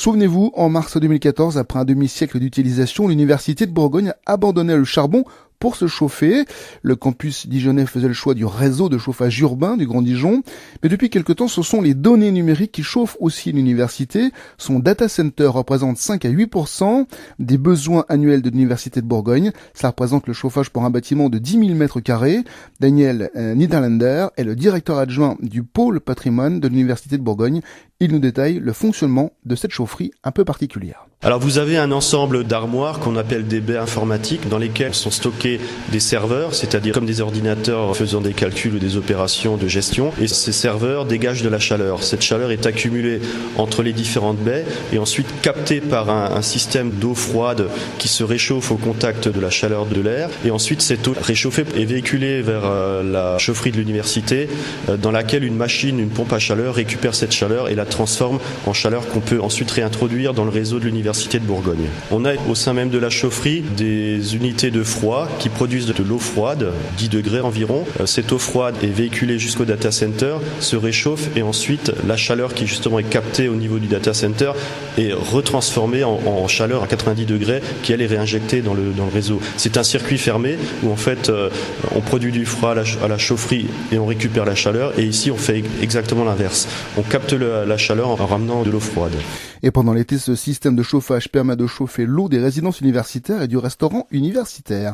Souvenez-vous, en mars 2014, après un demi-siècle d'utilisation, l'Université de Bourgogne a abandonné le charbon pour se chauffer. Le campus dijonnais faisait le choix du réseau de chauffage urbain du Grand Dijon. Mais depuis quelque temps, ce sont les données numériques qui chauffent aussi l'université. Son data center représente 5 à 8% des besoins annuels de l'Université de Bourgogne. Ça représente le chauffage pour un bâtiment de 10 000 mètres carrés. Daniel Niederlander est le directeur adjoint du pôle patrimoine de l'Université de Bourgogne. Il nous détaille le fonctionnement de cette chaufferie un peu particulière. Alors vous avez un ensemble d'armoires qu'on appelle des baies informatiques dans lesquelles sont stockés des serveurs, c'est-à-dire comme des ordinateurs faisant des calculs ou des opérations de gestion. Et ces serveurs dégagent de la chaleur. Cette chaleur est accumulée entre les différentes baies et ensuite captée par un système d'eau froide qui se réchauffe au contact de la chaleur de l'air. Et ensuite cette eau réchauffée est véhiculée vers la chaufferie de l'université dans laquelle une machine, une pompe à chaleur récupère cette chaleur et la transforme en chaleur qu'on peut ensuite réintroduire dans le réseau de l'université de Bourgogne. On a au sein même de la chaufferie des unités de froid qui produisent de l'eau froide, 10 degrés environ. Cette eau froide est véhiculée jusqu'au data center, se réchauffe et ensuite la chaleur qui justement est captée au niveau du data center est retransformée en chaleur à 90 degrés qui elle est réinjectée dans le réseau. C'est un circuit fermé où en fait on produit du froid à la chaufferie et on récupère la chaleur, et ici on fait exactement l'inverse. On capte la chaleur en ramenant de l'eau froide. Et pendant l'été, ce système de chauffage permet de chauffer l'eau des résidences universitaires et du restaurant universitaire.